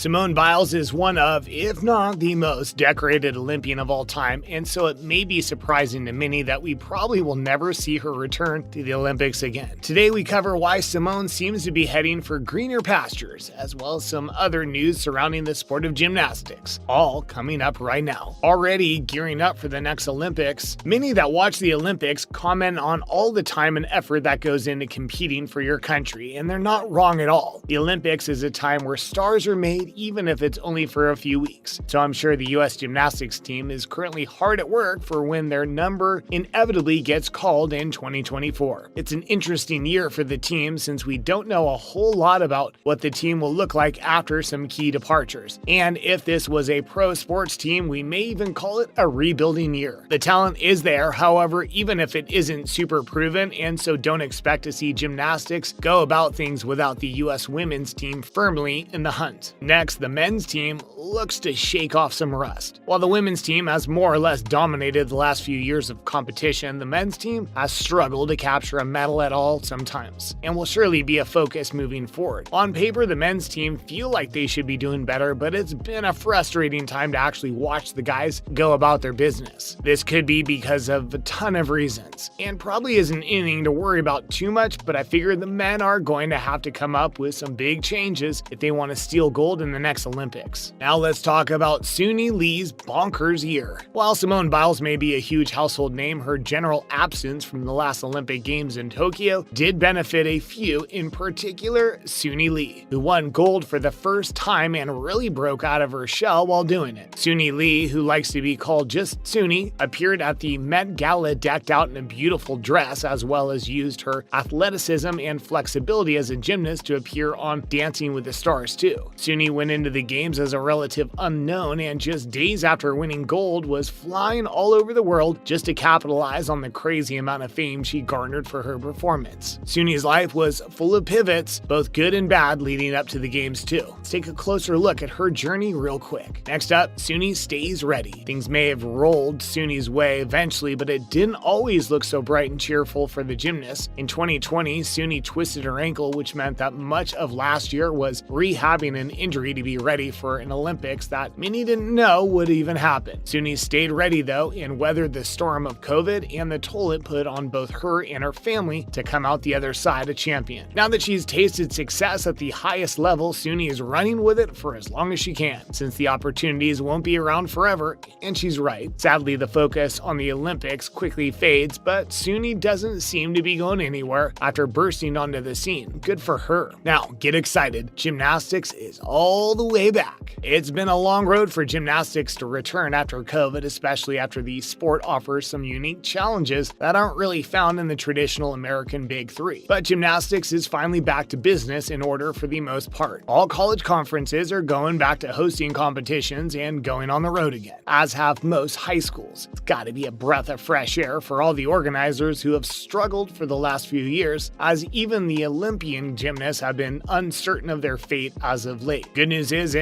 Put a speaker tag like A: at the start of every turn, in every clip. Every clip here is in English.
A: Simone Biles is one of, if not the most decorated Olympian of all time, and so it may be surprising to many that we probably will never see her return to the Olympics again. Today we cover why Simone seems to be heading for greener pastures, as well as some other news surrounding the sport of gymnastics, all coming up right now. Already gearing up for the next Olympics, many that watch the Olympics comment on all the time and effort that goes into competing for your country, and they're not wrong at all. The Olympics is a time where stars are made, even if it's only for a few weeks. So I'm sure the US Gymnastics team is currently hard at work for when their number inevitably gets called in 2024. It's an interesting year for the team since we don't know a whole lot about what the team will look like after some key departures. And if this was a pro sports team, we may even call it a rebuilding year. The talent is there, however, even if it isn't super proven, and so don't expect to see gymnastics go about things without the US women's team firmly in the hunt. Next, the men's team looks to shake off some rust. While the women's team has more or less dominated the last few years of competition, the men's team has struggled to capture a medal at all sometimes, and will surely be a focus moving forward. On paper, the men's team feel like they should be doing better, but it's been a frustrating time to actually watch the guys go about their business. This could be because of a ton of reasons, and probably isn't anything to worry about too much, but I figure the men are going to have to come up with some big changes if they want to steal gold in the next Olympics. Now let's talk about Suni Lee's bonkers year. While Simone Biles may be a huge household name, her general absence from the last Olympic Games in Tokyo did benefit a few, in particular Suni Lee, who won gold for the first time and really broke out of her shell while doing it. Suni Lee, who likes to be called just Suni, appeared at the Met Gala decked out in a beautiful dress, as well as used her athleticism and flexibility as a gymnast to appear on Dancing with the Stars too. Suni went into the games as a relative unknown, and just days after winning gold was flying all over the world just to capitalize on the crazy amount of fame she garnered for her performance. Suni's life was full of pivots, both good and bad, leading up to the games too. Let's take a closer look at her journey real quick. Next up, Suni stays ready. Things may have rolled Suni's way eventually, but it didn't always look so bright and cheerful for the gymnast. In 2020, Suni twisted her ankle, which meant that much of last year was rehabbing an injury to be ready for an Olympics that many didn't know would even happen. Suni stayed ready though and weathered the storm of COVID and the toll it put on both her and her family to come out the other side a champion. Now that she's tasted success at the highest level, Suni is running with it for as long as she can, since the opportunities won't be around forever, and she's right. Sadly, the focus on the Olympics quickly fades, but Suni doesn't seem to be going anywhere after bursting onto the scene. Good for her. Now, get excited. Gymnastics is all the way back. It's been a long road for gymnastics to return after COVID, especially after the sport offers some unique challenges that aren't really found in the traditional American Big Three. But gymnastics is finally back to business in order for the most part. All college conferences are going back to hosting competitions and going on the road again, as have most high schools. It's gotta be a breath of fresh air for all the organizers who have struggled for the last few years, as even the Olympian gymnasts have been uncertain of their fate as of late. Good news is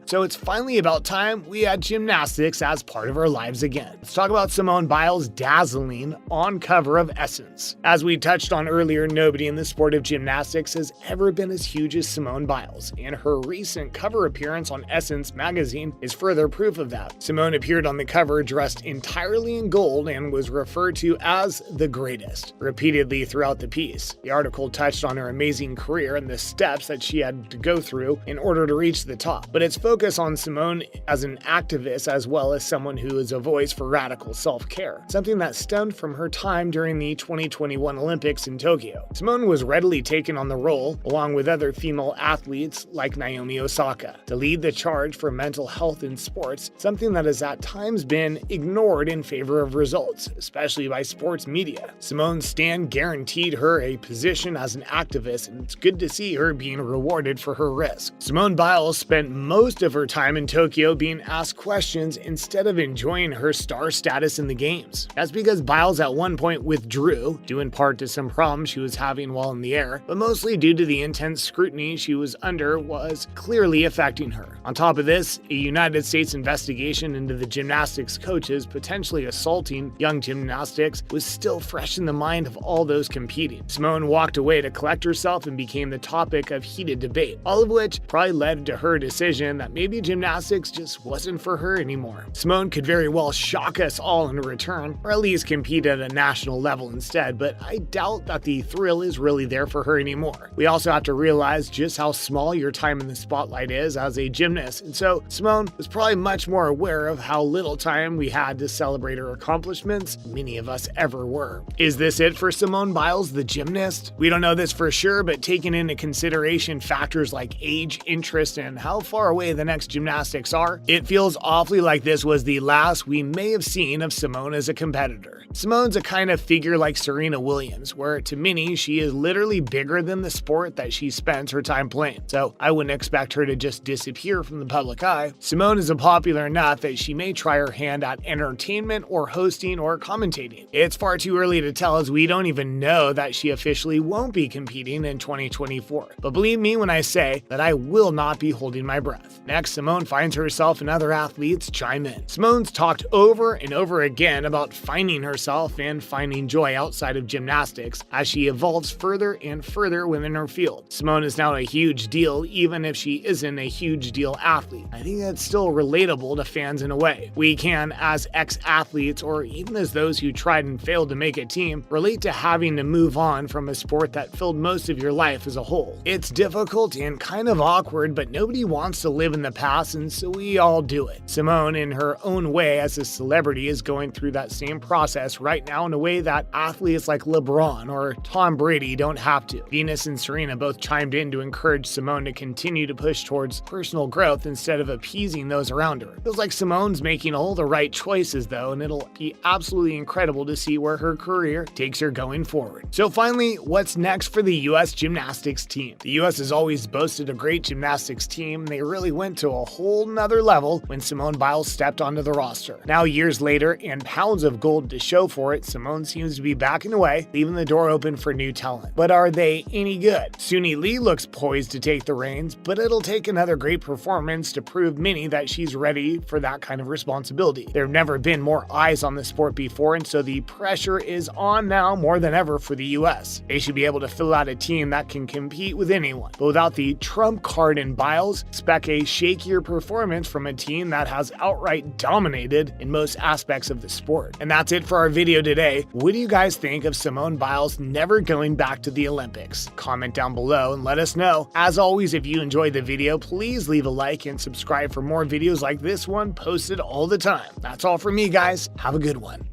A: so it's finally about time we had gymnastics as part of our lives again. Let's talk about Simone Biles' dazzling on cover of Essence. As we touched on earlier, nobody in the sport of gymnastics has ever been as huge as Simone Biles, and her recent cover appearance on Essence magazine is further proof of that. Simone appeared on the cover dressed entirely in gold and was referred to as the greatest repeatedly throughout the piece. The article touched on her amazing career and the steps that she had to go through in order to reach the top, but its focus on Simone as an activist as well as someone who is a voice for radical self-care, something that stemmed from her time during the 2021 Olympics in Tokyo. Simone was readily taken on the role, along with other female athletes like Naomi Osaka, to lead the charge for mental health in sports, something that has at times been ignored in favor of results, especially by sports media. Simone's stand guaranteed her a position as an activist, and it's good to see her being rewarded for her risk. Simone Biles spent most of her time in Tokyo being asked questions instead of enjoying her star status in the games. That's because Biles at one point withdrew, due in part to some problems she was having while in the air, but mostly due to the intense scrutiny she was under was clearly affecting her. On top of this, a United States investigation into the gymnastics coaches potentially assaulting young gymnastics was still fresh in the mind of all those competing. Simone walked away to collect herself and became the topic of heated debate, all of which probably led to her decision that maybe gymnastics just wasn't for her anymore. Simone could very well shock us all in return, or at least compete at a national level instead, but I doubt that the thrill is really there for her anymore. We also have to realize just how small your time in the spotlight is as a gymnast, and so Simone was probably much more aware of how little time we had to celebrate her accomplishments than many of us ever were. Is this it for Simone Biles, the gymnast? We don't know this for sure, but taking into consideration factors like age, interest, and how far away the next gymnastics are, it feels awfully like this was the last we may have seen of Simone as a competitor. Simone's a kind of figure like Serena Williams, where to many she is literally bigger than the sport that she spends her time playing, so I wouldn't expect her to just disappear from the public eye. Simone is popular enough that she may try her hand at entertainment or hosting or commentating. It's far too early to tell, as we don't even know that she officially won't be competing in 2024. But believe me when I say that I will not be holding my breath. Next, Simone finds herself and other athletes chime in. Simone's talked over and over again about finding herself and finding joy outside of gymnastics as she evolves further and further within her field. Simone is now a huge deal, even if she isn't a huge deal athlete. I think that's still relatable to fans in a way. We can, as ex-athletes or even as those who tried and failed to make a team, relate to having to move on from a sport that filled most of your life as a whole. It's difficult and kind of awkward, but nobody wants to live in the past, and so we all do it. Simone, in her own way as a celebrity, is going through that same process right now in a way that athletes like LeBron or Tom Brady don't have to. Venus and Serena both chimed in to encourage Simone to continue to push towards personal growth instead of appeasing those around her. Feels like Simone's making all the right choices though, and it'll be absolutely incredible to see where her career takes her going forward. So finally, what's next for the US gymnastics team? The US has always boasted a great gymnastics team. They really went to a whole nother level when Simone Biles stepped onto the roster. Now, years later, and pounds of gold to show for it, Simone seems to be backing away, leaving the door open for new talent. But are they any good? Suni Lee looks poised to take the reins, but it'll take another great performance to prove many that she's ready for that kind of responsibility. There have never been more eyes on the sport before, and so the pressure is on now more than ever for the US. They should be able to fill out a team that can compete with anyone. But without the trump card in Biles, expect a shakier performance from a team that has outright dominated in most aspects of the sport. And that's it for our video today. What do you guys think of Simone Biles never going back to the Olympics? Comment down below and let us know. As always, if you enjoyed the video, please leave a like and subscribe for more videos like this one posted all the time. That's all from me, guys. Have a good one.